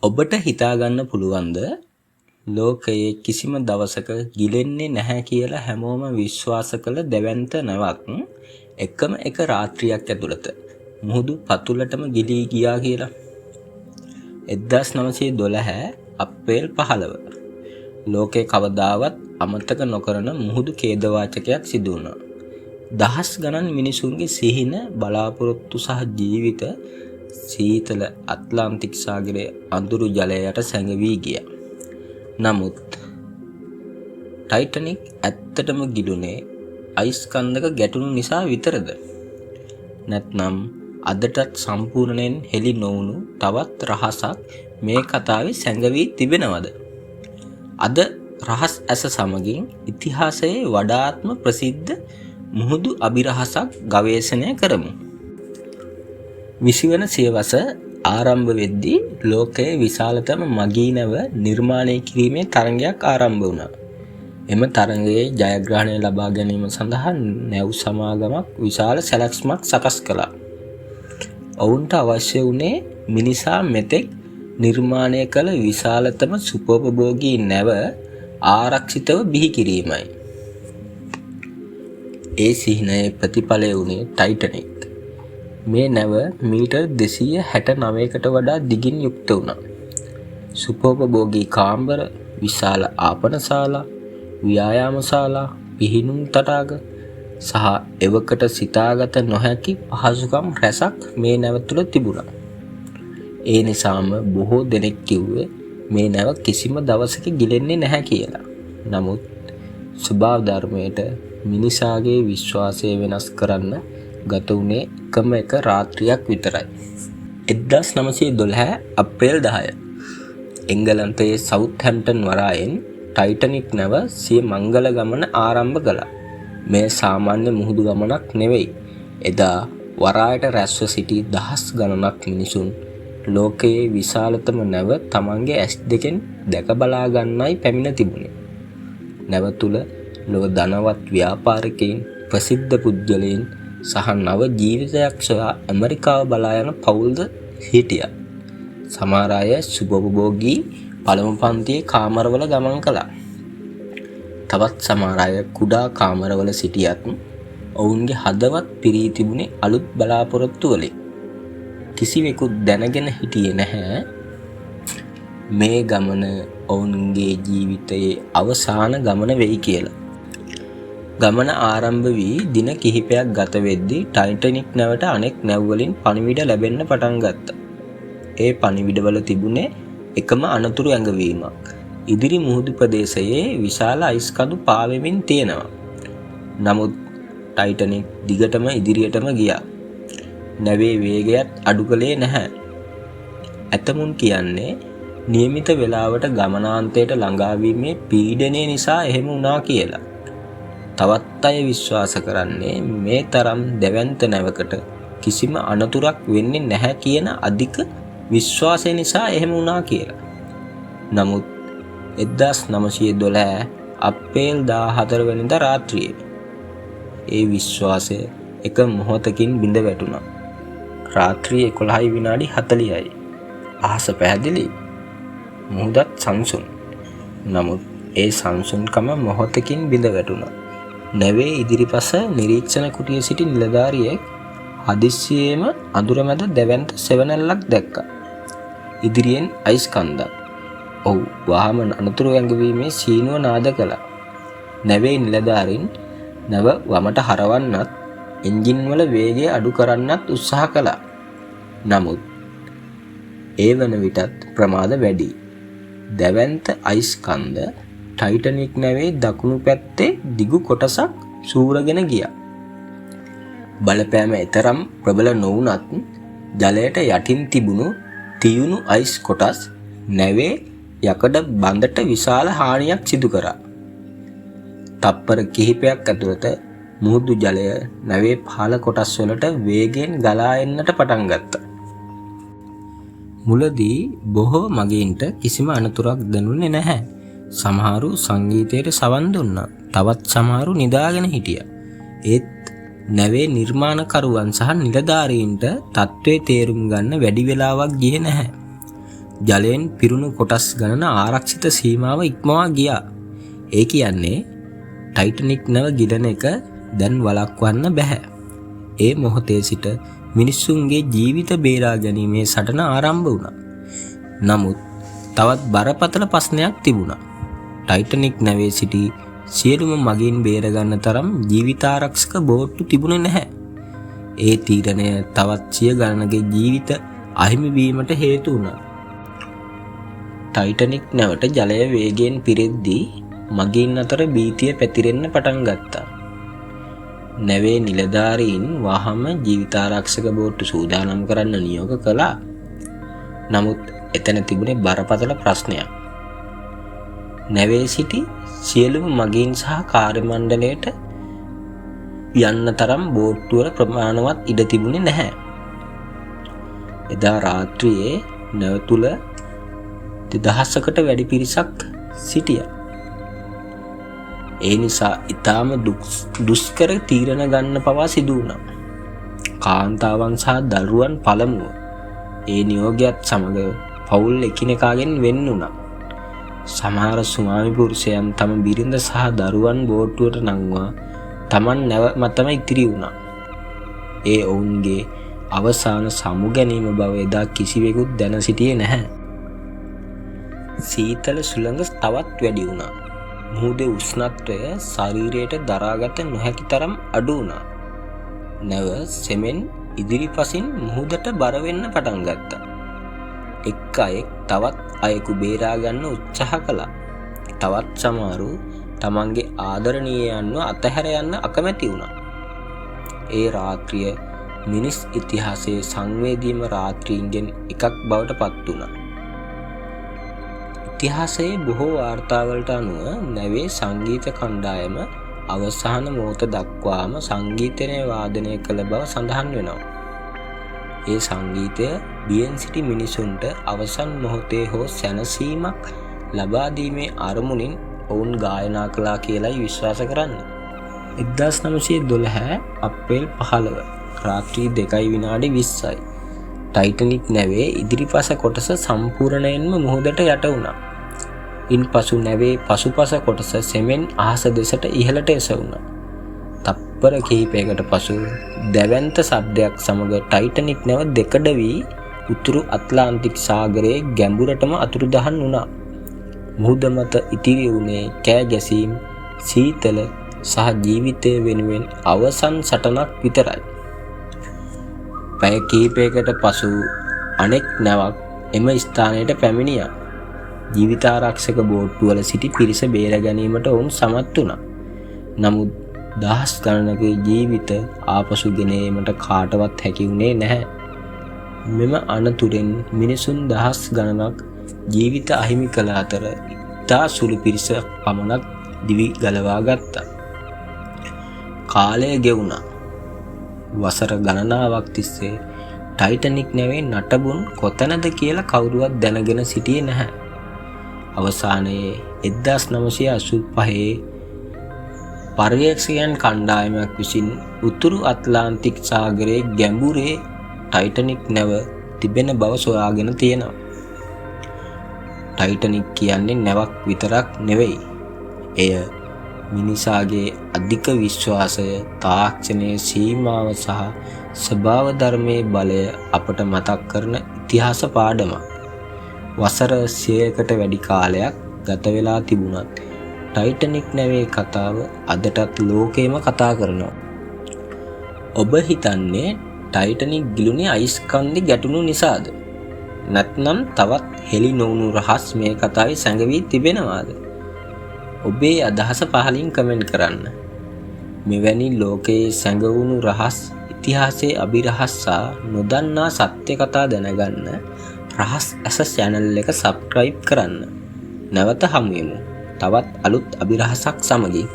ඔබට හිතාගන්න පුළුවන්ද ලෝකයේ කිසිම දවසක ගිලෙන්නේ නැහැ කියලා හැමෝම විශ්වාස කළ දැවැන්ත නැවක් එකම එක රාත්‍රියක් ඇතුළත මුහුදු පතුලටම ගිලී ගියා කියලා. 1912 අප්‍රේල් 15 ලෝකේ කවදාවත් අමතක නොකරන මුහුදු ඛේදවාචකයක් සිදු වුණා. දහස් ගණන් මිනිසුන්ගේ සිහින බලාපොරොත්තු සහ ජීවිත සීතල ඇට්ලාන්ටික් සාගරයේ අඳුරු ජලය යට සැඟවී ගියා. නමුත් ටයිටැනික් ඇත්තටම ගිලුනේ අයිස් කන්දක ගැටුණු නිසා විතරද? නැත්නම් අදටත් සම්පූර්ණයෙන් හෙළි නොවුණු තවත් රහසක් මේ කතාවේ සැඟවී තිබෙනවද? අද රහස් ඇස සමගින් ඉතිහාසයේ වඩාත්ම ප්‍රසිද්ධ මුහුදු අභිරහසක් ගවේෂණය කරමු. 20 වන සියවස ආරම්භ වෙද්දී ලෝකයේ විශාලතම මගීනව නිර්මාණය කිරීමේ තරඟයක් ආරම්භ වුණා. එම තරඟයේ ජයග්‍රහණය ලබා ගැනීම සඳහා නැව් සමාගමක් විශාල සැලැස්මක් සකස් කළා. ඔවුන්ට අවශ්‍ය වුණේ මිනිසා මෙතෙක් නිර්මාණය කළ විශාලතම සුඛෝපභෝගී නැව ආරක්ෂිතව බිහි කිරීමයි. ඒ සිහිනයේ ප්‍රතිඵලය වුණේ ටයිටැනික්. මේ නැව මීටර් 269කට වඩා දිගින් යුක්ත වුණා. සුඛෝපභෝගී කාමර, විශාල ආපනශාලා, ව්‍යායාමශාලා, පිහිනුම් තටාක සහ එවකට සිතාගත නොහැකි පහසුකම් රැසක් මේ නැව තුළ තිබුණා. ඒ නිසාම බොහෝ දෙනෙක් කිව්වේ මේ නැව කිසිම දවසක ගිලෙන්නේ නැහැ කියලා. නමුත් ස්වභාව ධර්මයට මිනිසාගේ විශ්වාසය වෙනස් කරන්න ගත වුණේ එකම එක රාත්‍රියක් විතරයි. 1912 අප්‍රේල් 10 එංගලන්තයේ සවුත්හැම්ප්ටන් වරායෙන් ටයිටැනික් නැව සිය මංගල ගමන ආරම්භ කළා. මේ සාමාන්‍ය මුහුදු ගමනක් නෙවෙයි. එදා වරායට රැස්ව සිටි දහස් ගණනක් මිනිසුන් ලෝකයේ විශාලතම නැව තමන්ගේ ඇස් දෙකෙන් දැක බලා ගන්නයි පැමිණ තිබුණේ. නැව තුල ලොව ධනවත් ව්‍යාපාරිකයින්, ප්‍රසිද්ධ පුද්ගලයන් සහ නව ජීවිතයක් සොයා ඇමරිකාව බලා යන පවුල්ද හිටියා. සමහර අය සුභෝපභෝගී පළමු පන්තියේ කාමරවල ගමන් කළා. තවත් සමහර අය කුඩා කාමරවල සිටියත් ඔවුන්ගේ හදවත් පිරී තිබුණේ අලුත් බලාපොරොත්තු වලින්. කිසිවෙකුත් දැනගෙන හිටියේ නැහැ මේ ගමන ඔවුන්ගේ ජීවිතයේ අවසාන ගමන වෙයි කියලා. ගමන ආරම්භ වී දින කිහිපයක් ගත වෙද්දී ටයිටැනික් නැවට අනෙක් නැව් වලින් පණිවිඩ ලැබෙන්න පටන් ගත්තා. ඒ පණිවිඩවල තිබුණේ එකම අනතුරු ඇඟවීමක්. ඉදිරි මුහුදු ප්‍රදේශයේ විශාල අයිස් කඳු පාවෙමින් තියෙනවා. නමුත් ටයිටැනික් දිගටම ඉදිරියටම ගියා. නැවේ වේගයත් අඩු කළේ නැහැ. ඇතමුන් කියන්නේ નિયમિત වේලාවට ගමනාන්තයට ළඟා වීමේ පීඩනය නිසා එහෙම වුණා කියලා. තවත් අය විශ්වාස කරන්නේ මේ තරම් දැවැන්ත නැවකට කිසිම අනතුරක් වෙන්නේ නැහැ කියන අධික විශ්වාසය නිසා එහෙම වුණා කියලා. නමුත් 1912 අප්‍රේල් 14 වෙනිදා රාත්‍රියේ ඒ විශ්වාසය එක මොහොතකින් බිඳ වැටුණා. රාත්‍රී 11:40යි. අහස පැහැදිලි, මුහුදත් සංසුන්. නමුත් ඒ සංසුන්කම මොහොතකින් බිඳ වැටුණා. නැවේ ඉදිරිපස නිරීක්ෂණ කුටියේ සිටි නිලධාරියෙක් හදිස්සියේම අඳුර මැද දැවැන්ත සෙවණැල්ලක් දැක්කා. ඉදිරියෙන් අයිස් කන්දක්. ඔව්, වහාම අනතුරු ඇඟවීමේ සීනුව නාද කළා. නැවේ නිලධාරීන් නැව වමට හරවන්නත් එන්ජින් වල වේගය අඩු කරන්නත් උත්සාහ කළා. නමුත් ඒ වන විටත් ප්‍රමාද වැඩි. දැවැන්ත අයිස් කන්ද ටයිටැනික් නැවේ දකුණු පැත්තේ දිගු කොටසක් සූරගෙන ගියා. බලපෑම එතරම් ප්‍රබල නොවුනත් ජලයට යටින් තිබුණු තියුණු අයිස් කොටස් නැවේ යකඩ බඳට විශාල හානියක් සිදු කරා. තප්පර කිහිපයක් ඇතුළත මුහුදු ජලය නැවේ පහළ කොටස් වලට වේගයෙන් ගලා එන්නට පටන් ගත්තා. මුලදී බොහෝ මගීන්ට කිසිම අනතුරක් දැනුනේ නැහැ. සමහරු සංගීතයට සවන් දුන්නා. තවත් සමහරු නිදාගෙන හිටියා. ඒත් නැවේ නිර්මාණකරුවන් සහ නිලධාරීන්ට තත්ත්වයේ තේරුම් ගන්න වැඩි වෙලාවක් ගියේ නැහැ. ජලයෙන් පිරුණු කොටස් ගණන ආරක්ෂිත සීමාව ඉක්මවා ගියා. ඒ කියන්නේ ටයිටනික් නැව ගිලන එක දැන් වළක්වන්න බැහැ. ඒ මොහොතේ සිට මිනිස්සුන්ගේ ජීවිත බේරා ගැනීමේ සටන ආරම්භ වුණා. නමුත් තවත් බරපතල ප්‍රශ්නයක් තිබුණා. ටයිටනික් නැවේ සිටි සියලුම මගීන් බේරගන්න තරම් ජීවිතාරක්ෂක බෝට්ටු තිබුණේ නැහැ. ඒ තීරණය තවත් සිය ගණනගේ ජීවිත අහිමි වීමට හේතු වුණා. ටයිටනික් නැවට ජලය වේගයෙන් පිරෙද්දී මගීන් අතර භීතිය පැතිරෙන්න පටන් ගත්තා. නැවේ නිලධාරීන් වහම ජීවිතාරක්ෂක බෝට්ටු සූදානම් කරන්න නියෝග කළා. නමුත් එතන තිබුණේ බරපතල ප්‍රශ්නයක්. නැවේ සිටි සියලුම මගීන් සහ කාර්ය මණ්ඩලයට යන්න තරම් බෝට්ටුවල ප්‍රමාණවත් ඉඩ තිබුණේ නැහැ. එදා රාත්‍රියේ නැව තුල 2000කට වැඩි පිරිසක් සිටියා. ඒ නිසා ඊටාම දුෂ්කර තීරණ ගන්න පවා සිදු වුණා. කාන්තාවන් සහ දරුවන් පළමුව ඒ නියෝගයත් සමග පවුල් එකිනෙකාගෙන් වෙන් වුණා. සමහර සුමාමි පුරුෂයන් තම බිරිඳ සහ දරුවන් බෝට්ටුවට නංවා තමන් නැව මතම ඉතිරි වුණා. ඒ ඔවුන්ගේ අවසාන සමු ගැනීම බව එදා කිසිවෙකුත් දැන සිටියේ නැහැ. සීතල සුළඟ තවත් වැඩි වුණා. මුහුදේ උෂ්ණත්වය ශරීරයට දරාගත නොහැකි තරම් අඩු වුණා. නැව සෙමෙන් ඉදිරිපසින් මුහුදට බර වෙන්න පටන් ගත්තා. එක් අයෙක් තවත් අයෙකු බේරා ගන්න උත්සාහ කළා. තවත් සමහරු තමන්ගේ ආදරණීයයන්ව අතහැර යන්න අකමැති වුණා. ඒ රාත්‍රිය මිනිස් ඉතිහාසයේ සංවේදීම රාත්‍රීන්ගෙන් එකක් බවට පත් වුණා. ඉතිහාසයේ බොහෝ වාර්තාවලට අනුව නැවේ සංගීත කණ්ඩායම අවසාන මොහොත දක්වාම සංගීතය වාදනය කළ බව සඳහන් වෙනවා. ඒ සංගීතය බියෙන් සිටි මිනිසුන්ට අවසන් මොහොතේ හෝ සැනසීමක් ලබා දීමේ අරමුණින් ඔවුන් ගායනා කළා කියලායි විශ්වාස කරන්නේ. 1912 අප්‍රේල් 15 රාත්‍රී 2:20යි. ටයිටනික් නැවේ ඉදිරිපස කොටස සම්පූර්ණයෙන්ම මුහුදට යට වුණා. ඉන්පසු නැවේ පසුපස කොටස සෙමෙන් අහස දෙසට ඉහළට එසවුණා. තප්පර කිහිපයකට පසු දැවැන්ත ශබ්දයක් සමග ටයිටනික් නැව දෙකඩ වී උතුරු ඇට්ලාන්ටික් සාගරයේ ගැඹුරටම අතුරුදහන් වුණා. මුහුද මත ඉතිරි වුණේ කෑ ගැසීම්, සීතල සහ ජීවිතය වෙනුවෙන් අවසන් සටනක් විතරයි. පැය කිහිපයකට පසු අනෙක් නැවක් එම ස්ථානයට පැමිණියා. ජීවිතාරක්ෂක බෝට්ටුවල සිටි පිරිස බේර ගැනීමට ඔවුන් සමත් වුණා. නමුත් දහස් ගණනක ජීවිත ආපසු ගෙන ඒමට කාටවත් හැකි වුණේ නැහැ. මෙම අනතුරෙන් මිනිසුන් දහස් ගණනක් ජීවිත අහිමි කළ අතර ඉතා සුළු පිරිස පමණක් දිවි ගලවා ගත්තා. කාලය ගෙවුණා. වසර ගණනාවක් තිස්සේ ටයිටනික් නැවේ නටබුන් කොතැනද කියලා කවුරුවත් දැනගෙන සිටියේ නැහැ. අවසානයේ 1985 පර්යේෂකයන් කණ්ඩායමක් විසින් උතුරු ඇට්ලාන්ටික් සාගරයේ ගැඹුරේ ටයිටනික් නැව තිබෙන බව සොයාගෙන තියෙනවා. ටයිටනික් කියන්නේ නැවක් විතරක් නෙවෙයි. එය මිනිසාගේ අධික විශ්වාසය, තාක්ෂණයේ සීමාව සහ ස්වභාව ධර්මයේ බලය අපට මතක් කරන ඉතිහාස පාඩමක්. වසර 100කට වැඩි කාලයක් ගත වෙලා තිබුණත් ටයිටනික් නැවේ කතාව අදටත් ලෝකෙම කතා කරනවා. ඔබ හිතන්නේ ටයිටනික් ගිලුනේ අයිස් කන්දේ ගැටුණු නිසාද? නැත්නම් තවත් හෙළි නොවුණු රහස් මේ කතාවේ සැඟවී තිබෙනවාද? ඔබේ අදහස පහලින් කමෙන්ට් කරන්න. මෙවැනි ලෝකයේ සැඟවුණු රහස්, ඉතිහාසයේ අභිරහස් සහ නොදන්නා සත්‍ය කතා දැනගන්න රහස් ඇස channel එක subscribe කරන්න. නැවත හමු වෙමු තවත් අලුත් අභිරහසක් සමගින්.